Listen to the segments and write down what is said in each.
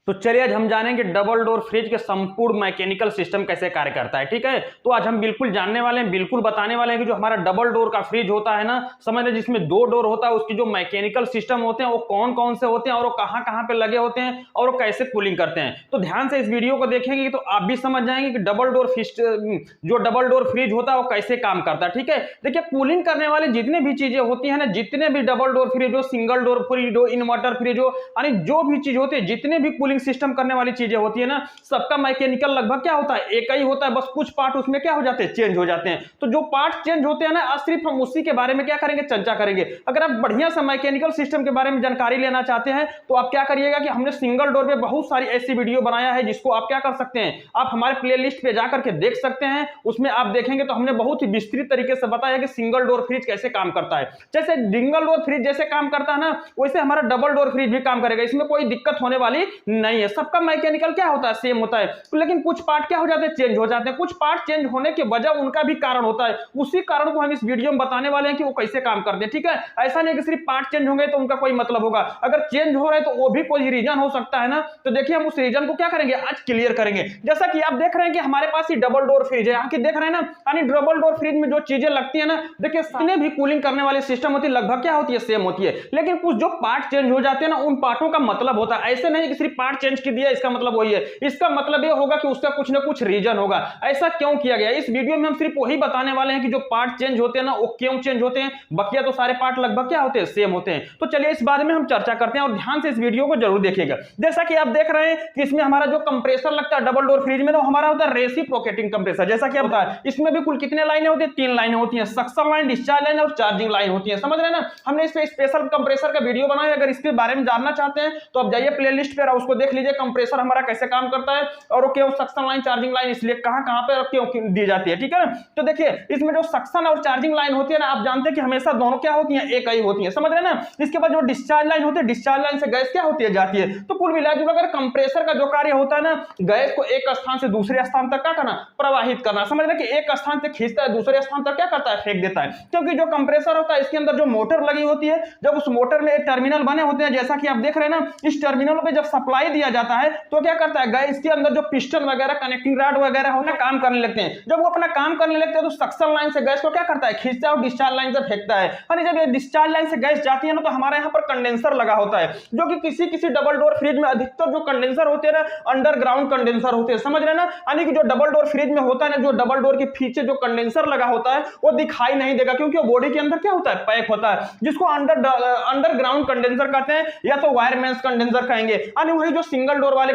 तो चलिए आज हम जानेंगे डबल डोर फ्रिज के संपूर्ण मैकेनिकल सिस्टम कैसे कार्य करता है। ठीक है, तो आज हम बिल्कुल जानने वाले हैं, बिल्कुल बताने वाले हैं कि जो हमारा डबल डोर का फ्रिज होता है ना, समझ लें जिसमें दो डोर होता है, उसकी जो मैकेनिकल सिस्टम होते हैं वो कौन कौन से होते हैं और वो कहां कहां पे लगे होते हैं और वो कैसे कूलिंग करते हैं। तो ध्यान से इस वीडियो को देखेंगे तो आप भी समझ जाएंगे कि डबल डोर जो डबल डोर फ्रिज होता है वो कैसे काम करता है। ठीक है, देखिए कूलिंग करने वाले जितने भी चीजें होती है ना, जितने भी डबल डोर फ्रिज हो, सिंगल डोर फ्रिज हो, इन्वर्टर फ्रिज हो, यानी जो भी चीज होती है, जितने भी कूलिंग सिस्टम करने वाली चीजें होती है ना, सबका मैकेनिकल लगभग क्या होता है, एक ही होता है, बस कुछ पार्ट उसमें क्या हो जाते हैं, चेंज हो जाते हैं। तो जो पार्ट चेंज होते हैं ना, आज सिर्फ हम उसी के बारे में क्या करेंगे, चर्चा करेंगे। अगर आप बढ़िया सा मैकेनिकल सिस्टम के बारे में जानकारी लेना चाहते हैं तो आप क्या करिएगा कि हमने सिंगल डोर पे बहुत सारी ऐसी वीडियो बनाया है जिसको आप क्या कर सकते हैं, आप हमारे प्लेलिस्ट पे जाकर के देख सकते हैं। उसमें आप देखेंगे तो हमने बहुत ही विस्तृत तरीके से बताया कि सिंगल डोर फ्रिज कैसे काम करता है। जैसे सिंगल डोर फ्रिज जैसे काम करता है ना, वैसे हमारा डबल डोर फ्रिज भी काम करेगा, इसमें कोई दिक्कत होने वाली नहीं है। सबका मैकेनिकल क्या होता है, सेम होता है, लेकिन कुछ पार्ट क्या हो जाते हैं, चेंज हो जाते हैं। कुछ पार्ट चेंज होने के वजह उनका भी कारण होता है, उसी कारण को हम इस वीडियो में बताने वाले हैं कि वो कैसे काम करते हैं। ठीक है, ऐसा नहीं कि सिर्फ पार्ट चेंज होंगे तो उनका कोई मतलब होगा, अगर चेंज हो रहे तो वो भी कोई रीजन हो सकता है ना। तो देखिए हम उस रीजन को क्या करेंगे, आज क्लियर करेंगे। जैसा कि आप देख रहे हैं कि हमारे पास ये डबल डोर फ्रिज है, यहाँ की देख रहे हैं ना, यानी डबल डोर फ्रिज में जो चीजें लगती है ना, देखिए जितने भी कूलिंग करने वाले सिस्टम होती है लगभग क्या होती है, सेम होती है, लेकिन कुछ जो पार्ट चेंज हो जाते हैं ना, उन पार्टों का मतलब होता है। ऐसे नहीं कि सिर्फ पार्ट चेंज कर दिया इसका मतलब वही है, इसका मतलब ये होगा कि उसका कुछ ना कुछ रीजन होगा। ऐसा क्यों किया गया, इस वीडियो में हम सिर्फ वही बताने वाले हैं कि जो पार्ट चेंज होते हैं ना वो क्यों चेंज होते हैं, बाकी तो सारे पार्ट लगभग क्या होते हैं, सेम होते हैं। तो चलिए इस बारे में हम चर्चा करते हैं और ध्यान से इस वीडियो को जरूर देखिएगा। जैसा कि आप देख रहे हैं कि इसमें हमारा जो कंप्रेसर लगता है डबल डोर फ्रिज में ना, हमारा होता है रेसिप्रोकेटिंग कंप्रेसर। जैसा कि होता है इसमें भी कुल कितने लाइनें होती है, 3 लाइनें होती हैं, सक्शन लाइन, डिस्चार्ज लाइन और चार्जिंग लाइन होती है। समझ रहे हैं ना, हमने इस पे स्पेशल कंप्रेसर का वीडियो बनाया, अगर इसके बारे में जानना चाहते हैं तो आप जाइए प्लेलिस्ट पे, उसको देख लीजिए कंप्रेसर हमारा कैसे काम करता है और वो क्यों सक्शन लाइन, चार्जिंग लाइन इसलिए कहां कहां पे क्यों दी जाती है। ठीक है ना, तो देखिए इसमें जो सक्शन और चार्जिंग लाइन होती है ना, आप जानते हैं कि हमेशा दोनों क्या होती है, एक ही होती है। समझ रहे हैं ना, इसके बाद जो डिस्चार्ज लाइन होती है, डिस्चार्ज लाइन से गैस क्या होती है, जाती है। तो कुल मिलाकर अगर कंप्रेसर का जो कार्य होता है ना, गैस को एक स्थान से दूसरे स्थान तक क्या करना, प्रवाहित करना। समझ रहे हैं कि एक स्थान से खींचता है, दूसरे स्थान तक क्या करता है, फेंक देता है। क्योंकि जो कंप्रेसर होता है इसके अंदर जो मोटर लगी होती है, जब उस मोटर में एक टर्मिनल बने होते हैं, जैसा कि आप देख रहे हैं ना, इस टर्मिनल पे जब सप्लाई दिया जाता है तो क्या करता है, गैस के अंदर जो पिस्टन वगैरह, कनेक्टिंग रॉड वगैरह होना काम करने लगते हैं। जब वो अपना काम करने लगते हैं तो सक्शन लाइन से गैस को क्या करता है, खींचता है और डिस्चार्ज लाइन से फेंकता है। यानी जब ये डिस्चार्ज लाइन से गैस जाती है ना, तो हमारे यहाँ पर कंडेंसर लगा होता है, जो कि किसी किसी डबल डोर फ्रिज में अधिकतर जो कंडेंसर होते हैं ना, अंडरग्राउंड कंडेंसर होते हैं। समझ रहे हैं ना, यानी कि जो डबल डोर फ्रिज में होता है ना, जो डबल डोर के पीछे जो कंडेंसर लगा होता है वो दिखाई नहीं देगा, क्योंकि वो बॉडी के अंदर क्या होता है, पैक होता है, जिसको अंडरग्राउंड कंडेंसर कहते हैं या तो वायरमेंस कंडेंसर कहेंगे। यानी वही जो सिंगल डोर वाले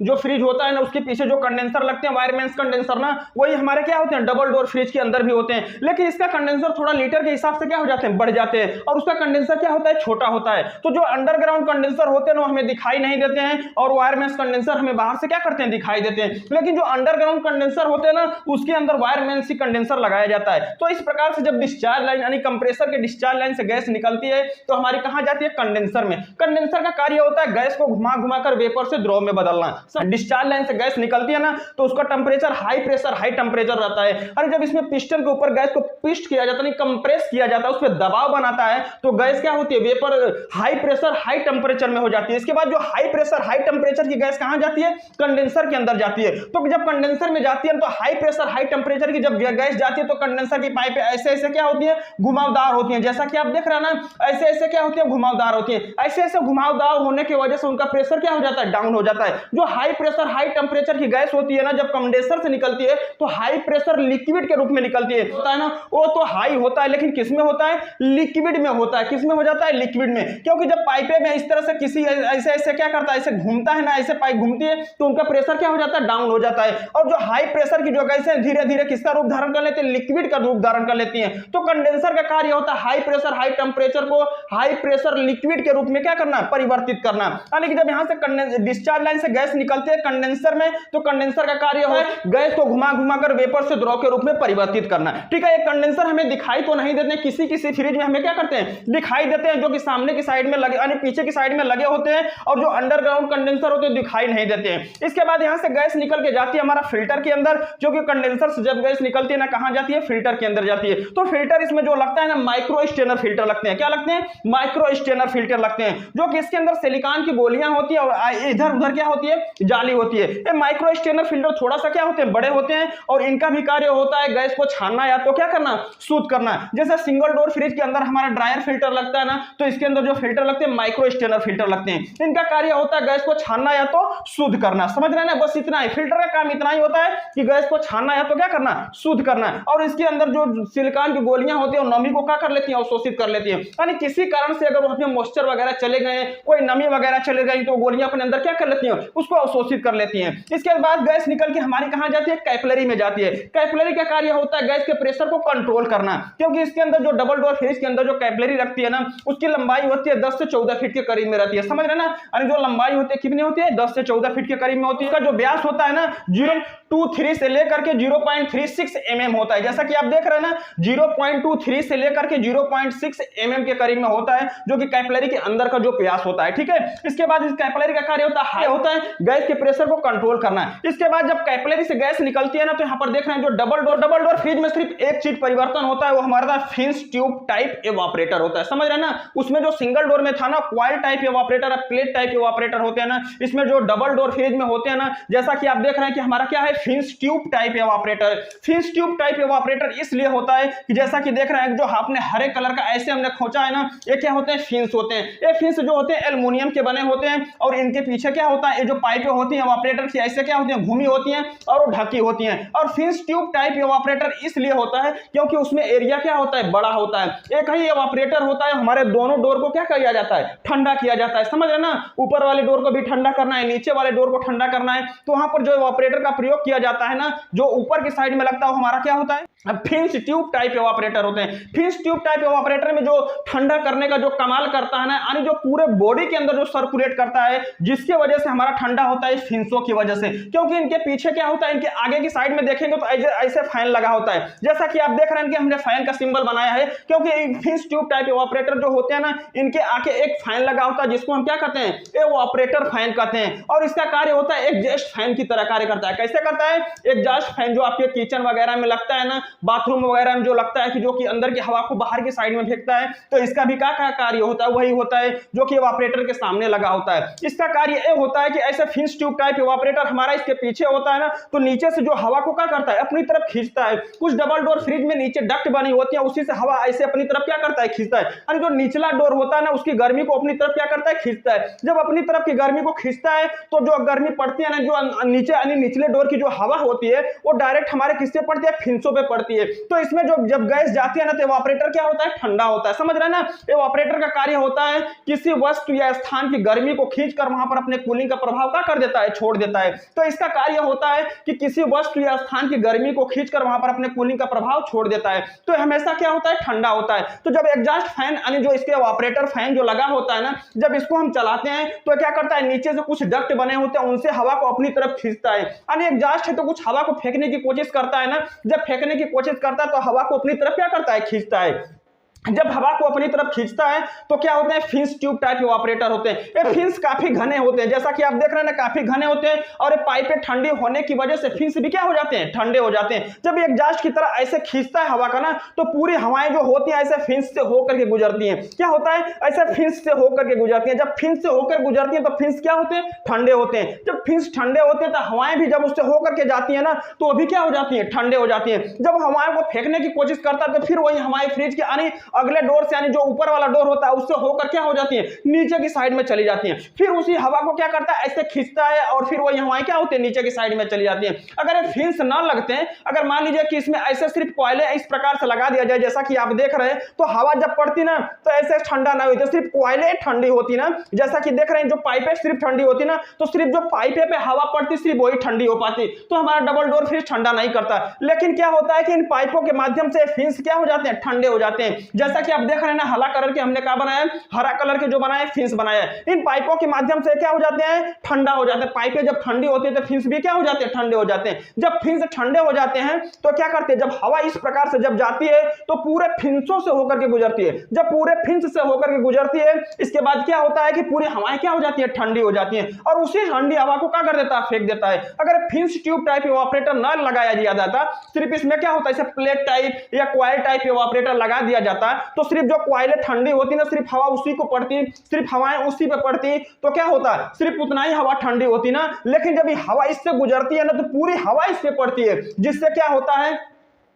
जो फ्रिज होता है ना, उसके पीछे जो कंडेंसर लगते हैं वायरमेंस कंडेंसर ना, वही हमारे क्या होते हैं, डबल डोर फ्रिज के अंदर भी होते हैं। लेकिन इसका कंडेंसर थोड़ा लीटर के हिसाब से क्या हो जाते हैं, बढ़ जाते हैं, और उसका कंडेंसर क्या होता है, छोटा होता है। तो जो अंडरग्राउंड कंडेंसर होते हैं ना, हमें दिखाई नहीं देते हैं, और वायरमेंस कंडेंसर हमें बाहर से क्या करते हैं, दिखाई देते हैं। लेकिन जो अंडरग्राउंड कंडेंसर होते हैं ना, उसके अंदर वायरमेंस कंडेंसर लगाया जाता है। तो इस प्रकार से जब डिस्चार्ज लाइन यानी कंप्रेसर के डिस्चार्ज लाइन से गैस निकलती है तो हमारी कहां जाती है, कंडेंसर में। कंडेंसर का कार्य होता है गैस को घुमा घुमाकर वेपर से द्रव में बदलना। डिस्चार्ज लाइन से गैस निकलती है ना, तो उसका temperature high pressure high temperature रहता है। और जब इसमें पिस्टन के ऊपर गैस को पिस्ट किया जाता है, कंप्रेस किया जाता है, उस पर दबाव बनाता है, तो गैस क्या होती है, vapour high pressure high temperature में हो जाती है। इसके बाद जो हाई प्रेशर हाई टेंपरेचर की गैस कहां जाती है, कंडेंसर के अंदर जाती है। तो जब कंडेंसर में जाती है तो हाई प्रेशर हाई टेंपरेचर की जब गैस जाती है तो कंडेंसर की पाइप ऐसे ऐसे क्या होती है, घुमावदार होती है। जैसा कि आप देख रहे हैं ना, ऐसे ऐसे क्या होती है, घुमावदार होती है। ऐसे ऐसे घुमावदार होने की वजह से उनका प्रेशर क्या हो जाता है, डाउन हो जाता है। जो हाई प्रेशर हाई टेंपरेचर की गैस होती है ना, जब कंडेंसर से निकलती है तो हाई प्रेशर लिक्विड के रूप में निकलती है, होता है ना, वो तो हाई होता है, लेकिन किस में होता है, लिक्विड में होता है। किस में हो जाता है, लिक्विड में। क्योंकि जब पाइपे में इस तरह से किसी ऐसे ऐसे क्या करता है, ऐसे घूमता है ना, ऐसे पाइप घूमती है, तो उनका प्रेशर क्या हो जाता है, डाउन हो जाता है। और जो हाई प्रेशर की जो गैस है धीरे धीरे किसका रूप धारण कर लेते हैं, लिक्विड का रूप धारण कर लेती हैं। तो कंडेंसर का कार्य होता है हाई प्रेशर हाई टेंपरेचर को हाई प्रेशर लिक्विड के रूप में क्या करना, परिवर्तित करना। यानी कि जब यहां से डिस्चार्ज लाइन से गैस निकलती है कंडेंसर में, तो कंडेंसर का कार्य है गैस को घुमा घुमाकर वेपर से द्रव के रूप में परिवर्तित करना। ठीक है, ये कंडेंसर हमें दिखाई तो नहीं देते, किसी किसी फ्रिज में हमें क्या करते हैं, दिखाई देते हैं, जो कि सामने की साइड में लगे यानी पीछे की साइड में लगे होते हैं, और जो अंडरग्राउंड कंडेंसर होते हैं दिखाई नहीं देते हैं। इसके बाद यहां से गैस निकल के जाती है हमारा फिल्टर के अंदर, जो कि कंडेंसर से जब गैस निकलती है ना, कहां जाती है, फिल्टर के अंदर जाती है। तो फिल्टर इसमें जो लगता है ना, माइक्रो स्टेनर फिल्टर लगते हैं। क्या लगते हैं, माइक्रो स्टेनर फिल्टर लगते हैं, जो कि इसके अंदर सिलिकॉन की गोलियां होती है, और इधर उधर क्या होती है, जाली होती है। ये माइक्रो स्टेनर फिल्टर थोड़ा सा क्या होते हैं, बड़े होते हैं और इनका भी कार्य होता है गैस को छानना या तो क्या करना, शुद्ध करना। जैसे सिंगल डोर फ्रिज के अंदर हमारा ड्रायर फिल्टर लगता है ना, तो इसके अंदर जो फिल्टर लगते हैं माइक्रो स्टेनर फिल्टर लगते हैं। इनका कार्य होता है गैस को छानना या तो शुद्ध करना। समझ रहे हैं ना, बस इतना ही। फिल्टर का काम इतना ही होता है कि गैस को छानना या तो क्या करना, शुद्ध करना। और इसके अंदर जो सिलिकॉन की गोलियां होती है वो नमी को क्या कर लेती है, अवशोषित कर लेती है। यानी किसी कारण से अगर उसमें मॉइस्चर वगैरह चले गए, कोई नमी वगैरह चले गई, तो गोलियां अपने अंदर क्या कर लेती हैं, उसको अवशोषित कर लेती हैं। इसके बाद गैस निकल के हमारी कहां जाती है, कैपिलरी में जाती है। कैपिलरी का कार्य होता है गैस के प्रेशर को कंट्रोल करना, क्योंकि इसके अंदर जो डबल डोर फ्रिज के अंदर जो कैपिलरी रखती है ना, उसकी लंबाई होती है 10 से 14 फीट के करीब में रहती है। समझ रहे ना, यानी जो लंबाई होती है कितनी होती है, 10 से 14 फीट के करीब में होती है। इसका जो व्यास होता है ना 0.23 से लेकर के 0.36 mm होता है। जैसा कि आप देख रहे हैं ना, 0.23 से लेकर के 0.6 mm के करीब में होता है, जो कि कैपिलरी के अंदर का जो व्यास होता है। ठीक है, इसके बाद इस कैपिलरी का कार्य होता है गैस के प्रेशर को कंट्रोल करना। इसके बाद जब कैपिलरी से गैस निकलती है ना, तो यहां पर देख रहे हैं जो डबल डोर फ्रिज में सिर्फ एक चीज परिवर्तन होता है, वो हमारा फिन्स ट्यूब टाइप एवापोरेटर होता है। समझ रहे हैं ना, उसमें जो सिंगल डोर में था ना coil type evaporator, plate type evaporator होते हैं ना, इसमें जो डबल डोर फ्रिज में होते हैं ना, जैसा कि आप देख रहे हैं कि हमारा क्या है, fins tube type evaporator. Fins tube type evaporator इसलिए होता है कि जैसा कि देख रहे हैं जो आपने हरे कलर का ऐसे हमने खोचा है ना, ये क्या होते हैं, फिन्स होते हैं। ये फिन्स जो होते हैं एल्युमिनियम के बने होते हैं, और इनके पीछे क्या होता है, ये जो पाइपें होती हैं एवापोरेटर की ऐसे क्या होती हैं, घूमी होती हैं और वो ढकी होती हैं। और फिन्स ट्यूब टाइप एवापोरेटर इसलिए होता है क्योंकि उसमें एरिया क्या होता है, बड़ा होता है। एक ही एवापोरेटर होता है, हमारे दोनों डोर को क्या किया जाता है, ठंडा किया जाता है। समझ रहे ना, ऊपर वाले डोर को भी ठंडा करना है, नीचे वाले डोर को ठंडा करना है, तो वहां पर जो एवापोरेटर का प्रयोग किया जाता है ना, जो ऊपर की साइड में लगता है वो हमारा क्या होता है, फिन्स ट्यूब टाइप एवापोरेटर होते हैं। फिन्स ट्यूब टाइप एवापोरेटर में जो ठंडा करने का जो कमाल करता है ना, यानी जो पूरे बॉडी के अंदर जो सर्कुलेट करता है, जिसके वजह से हमारा ठंडा होता है फिन्सों की वजह से। क्योंकि इनके पीछे क्या होता है, इनके आगे की साइड में देखेंगे तो ऐसे फैन लगा होता है, जैसा कि आप देख रहे हैं कि हमने फैन का सिंबल बनाया है, क्योंकि फिन्स ट्यूब टाइप एवापोरेटर जो होते हैं ना, इनके आगे एक फैन लगा होता है, जिसको हम क्या कहते हैं, एवापोरेटर फैन कहते हैं। और इसका कार्य होता है एग्जॉस्ट फैन की तरह कार्य करता है। कैसे करता है, एग्जॉस्ट फैन जो आपके किचन वगैरह में लगता है ना, बाथरूम वगैरह में जो लगता है कि जो कि अंदर की हवा को बाहर की साइड में फेंकता है, तो इसका भी क्या कार्य होता है, वही होता है जो कि एवापोरेटर के सामने लगा होता है। इसका कार्य यह होता है कि ऐसे फिन्स ट्यूब टाइप एवापोरेटर हमारा इसके पीछे होता है ना, तो नीचे से जो हवा को क्या करता है, अपनी तरफ खींचता है। कुछ डबल डोर फ्रिज में नीचे डक्ट बनी होती है, उसी से हवा ऐसे अपनी तरफ क्या करता है, खींचता है। यानी जो निचला डोर होता है ना, उसकी गर्मी को अपनी तरफ क्या करता है, खींचता है। जब अपनी तरफ की गर्मी को खींचता है, तो जो गर्मी पड़ती है ना, जो नीचे यानी निचले डोर की जो हवा होती है, वो डायरेक्ट हमारे किससे पड़ती है, फिन्सों पे पड़ती है। तो इसमें जो जब गैस जाती है ना, तो एवापोरेटर क्या होता है, ठंडा होता है। समझ रहे हैं ना, एवापोरेटर का कार्य होता है किसी वस्तु या स्थान की गर्मी को खींचकर वहां पर अपने कूलिंग का प्रभाव क्या कर देता है, छोड़ देता है। तो इसका कार्य होता है कि किसी वस्तु या स्थान की गर्मी को खींचकर वहां पर अपने कूलिंग का प्रभाव छोड़ देता है। तो हमेशा क्या होता है, ठंडा होता है। तो जब एग्जॉस्ट फैन यानी जो इसके एवापोरेटर फैन जो लगा होता है ना, जब इसको हम चलाते हैं तो क्या करता है, नीचे से कुछ डक्ट बने होते हैं, उनसे हवा को अपनी तरफ खींचता है। यानी एग्जॉस्ट है तो कुछ हवा को फेंकने की कोशिश करता है ना, जब फेंकने की कोशिश करता है तो हवा को अपनी तरफ क्या करता है, खींचता है। जब हवा को अपनी तरफ खींचता है तो क्या होते हैं, फिन्स ट्यूब टाइप एवापोरेटर होते हैं। ये फिन्स काफी घने होते हैं, जैसा कि आप देख रहे हैं ना, काफी घने होते हैं। और ये पाइपें ठंडी होने की वजह से फिन्स भी क्या हो जाते हैं, ठंडे हो जाते हैं। जब एग्जॉस्ट की तरह ऐसे खींचता है हवा का ना, तो पूरी हवाएं जो होती हैं ऐसे फिन्स से होकर के गुजरती हैं। क्या होता है, ऐसे फिन्स से होकर के गुजरती हैं। जब फिन्स से होकर गुजरती हैं तो फिन्स क्या होते हैं, ठंडे होते हैं। जब फिन्स ठंडे होते हैं तो हवाएं भी जब उससे होकर के जाती है ना, तो वो भी क्या हो जाती है, ठंडे हो जाती है। जब हवाएं को फेंकने की कोशिश करता है तो फिर वही हवाएं फ्रिज के यानी अगले डोर से, जो ऊपर वाला डोर होता है उससे होकर क्या हो जाती है, नीचे की साइड में चली जाती है। फिर उसी हवा को क्या करता है, ऐसे खींचता है और फिर वही हवाएं क्या होती है, नीचे की साइड में चली जाती है। अगर ये फिन्स ना लगते हैं, अगर मान लीजिए कि इसमें ऐसे सिर्फ कोयले इस प्रकार से लगा दिया जाए, जैसा कि आप देख रहे हैं, तो हवा जब पड़ती ना तो ऐसे ठंडा ना होती, सिर्फ कोयले ठंडी होती ना, जैसा कि देख रहे हैं जो पाइपें सिर्फ ठंडी होती ना, तो सिर्फ जो पाइपे पे हवा पड़ती सिर्फ वही ठंडी हो पाती, तो हमारा डबल डोर फ्रिज ठंडा नहीं करता। लेकिन क्या होता है कि इन पाइपों के माध्यम से फिन्स क्या हो जाते हैं, ठंडे हो जाते हैं। जैसा कि आप देख रहे हैं ना, हरा कलर के हमने क्या बनाया, हरा कलर के जो बनाए फिन्स बनाए। इन पाइपों के माध्यम से क्या हो जाते हैं, ठंडा हो जाते हैं। पाइपें जब ठंडी होती है तो फिन्स भी क्या हो जाते हैं, ठंडे हो जाते हैं। जब फिन्स ठंडे हो जाते हैं तो क्या करते हैं, जब हवा इस प्रकार से जब जाती है तो पूरे फिन्सों से होकर के गुजरती है। जब पूरे फिन्स से होकर के गुजरती है, इसके बाद क्या होता है कि पूरी हवाएं क्या हो जाती है, ठंडी हो जाती है, और उसी ठंडी हवा को क्या कर देता है, फेंक देता है। अगर फिन्स ट्यूब टाइप एवापोरेटर न लगाया जाता, सिर्फ इसमें क्या होता है, प्लेट टाइप या कॉइल टाइप एवापोरेटर लगा दिया जाता, होता है तो सिर्फ जो कॉइलें ठंडी होती है ना, सिर्फ हवा उसी को पड़ती, सिर्फ हवाएं उसी पे पड़ती, तो क्या होता है, सिर्फ उतना ही हवा ठंडी होती ना। लेकिन जब ये हवा इससे गुजरती है ना तो पूरी हवा इस पे पड़ती है, जिससे क्या होता है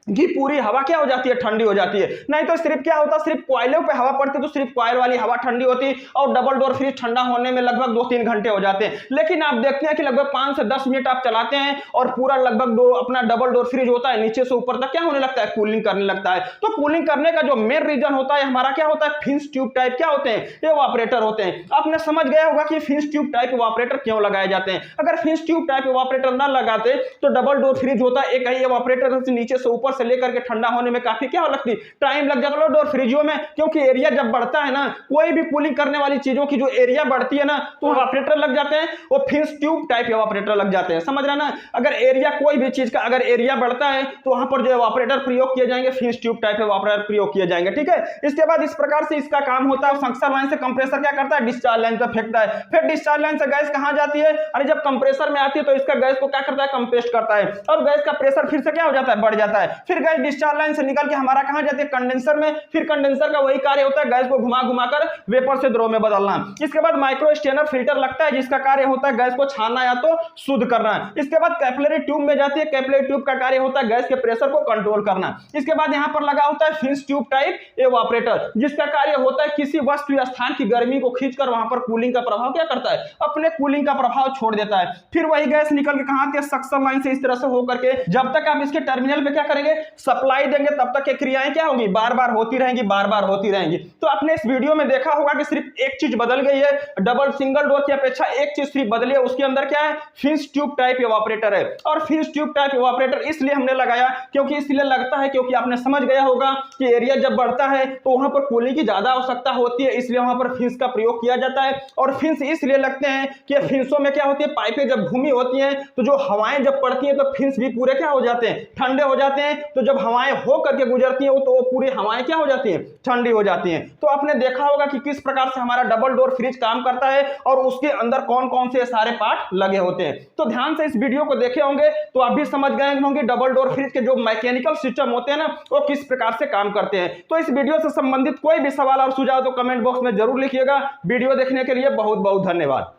कि पूरी हवा क्या हो जाती है, ठंडी हो जाती है। नहीं तो सिर्फ क्या होता है, सिर्फ कॉइलों पे हवा पड़ती तो सिर्फ कॉइल वाली हवा ठंडी होती और डबल डोर फ्रिज ठंडा होने में लगभग 2-3 घंटे हो जाते हैं। लेकिन आप देखते हैं कि लगभग 5 से 10 मिनट आप चलाते हैं और पूरा लगभग अपना डबल डोर फ्रिज होता है, नीचे से ऊपर तक क्या होने लगता है, कूलिंग करने लगता है। तो कूलिंग करने का जो मेन रीजन होता है हमारा क्या होता है, फिंस ट्यूब टाइप क्या होते हैं, एवापोरेटर होते हैं। आपने समझ गया होगा कि फिंस ट्यूब टाइप एवापोरेटर क्यों लगाए जाते हैं। अगर फिंस ट्यूब टाइप एवापोरेटर ना लगाते तो डबल डोर फ्रिज होता है, एक ही एवापोरेटर नीचे से ऊपर से लेकर के ठंडा होने में काफी क्या लगती, टाइम लग जाता है डोर फ्रिजों में, क्योंकि एरिया जब बढ़ता है ना, कोई भी कूलिंग करने वाली चीजों की जो एरिया बढ़ती है ना तो एवापोरेटर लग जाते हैं, वो फिंस ट्यूब टाइप एवापोरेटर लग जाते हैं। समझ रहे ना, अगर एरिया कोई भी चीज का अगर एरिया बढ़ता है तो वहां पर जो एवापोरेटर प्रयोग किए जाएंगे फिंस ट्यूब टाइप एवापोरेटर प्रयोग किए जाएंगे। ठीक है, इसके बाद इस प्रकार से इसका काम होता है। सक्शन लाइन से कंप्रेसर क्या करता है, डिस्चार्ज लाइन पर फेंकता है, फिर डिस्चार्ज लाइन से गैस कहां जाती है, अरे जब कंप्रेसर में आती है तो इसका गैस को क्या करता है, कंप्रेस करता है और गैस का प्रेशर फिर से क्या हो जाता है, बढ़ जाता है। फिर गैस डिस्चार्ज लाइन से निकल के हमारा कहां जाती है, कंडेंसर में। फिर कंडेंसर का वही कार्य होता है, गैस को घुमा घुमाकर वेपर से द्रव में बदलना। इसके बाद माइक्रो स्टेनर फिल्टर लगता है, जिसका कार्य होता है गैस को छानना या तो शुद्ध करना। इसके बाद कैपिलरी ट्यूब में जाती है, कैपिलरी ट्यूब का कार्य होता है गैस के प्रेशर को कंट्रोल करना। इसके बाद यहां पर लगा होता है फिंस ट्यूब टाइप एवापोरेटर, जिसका कार्य होता है किसी वस्तु या स्थान की गर्मी को खींचकर वहां पर कूलिंग का प्रभाव क्या करता है, अपने कूलिंग का प्रभाव छोड़ देता है। फिर वही गैस निकल के कहां आती है, सक्शन लाइन से इस तरह से होकर के जब तक आप इसके टर्मिनल पे क्या करेंगे, सप्लाई देंगे, तब तक क्रियाएं क्या होंगी, बार बार होती रहेंगी, बार बार होती रहेंगी। तो आपने इस वीडियो में देखा होगा कि सिर्फ एक चीज बदल गई है, डबल सिंगल डोर की अपेक्षा एक चीज सिर्फ बदली है, उसके अंदर क्या है, फिंस ट्यूब टाइप एवापोरेटर है। और फिंस ट्यूब टाइप एवापोरेटर इसलिए हमने लगाया क्योंकि इसलिए लगता है क्योंकि आपने समझ गया होगा कि एरिया जब बढ़ता है तो वहां पर कूलिंग की ज्यादा आवश्यकता होती है, इसलिए वहां पर फिंस का प्रयोग किया जाता है। और फिंस इसलिए लगते हैं कि फिंसों में क्या होती है, पाइपें जब घूमी होती हैं तो जो हवाएं जब पड़ती हैं तो फिंस भी पूरे क्या हो जाते हैं, ठंडे हो जाते हैं। तो जब हवाएं हो करके गुजरती हैं तो वो पूरी हवाएं क्या हो जाती हैं, ठंडी हो जाती हैं। तो आपने देखा होगा कि किस प्रकार से हमारा डबल डोर फ्रिज काम करता है और उसके अंदर कौन कौन से सारे पार्ट लगे होते हैं। तो ध्यान से इस वीडियो को देखे होंगे तो आप भी समझ गए होंगे डबल डोर फ्रिज के जो मैकेनिकल सिस्टम होते हैं ना वो किस प्रकार से काम करते हैं। तो इस वीडियो से संबंधित कोई भी सवाल और सुझाव तो कमेंट बॉक्स में जरूर लिखिएगा। वीडियो देखने के लिए बहुत बहुत धन्यवाद।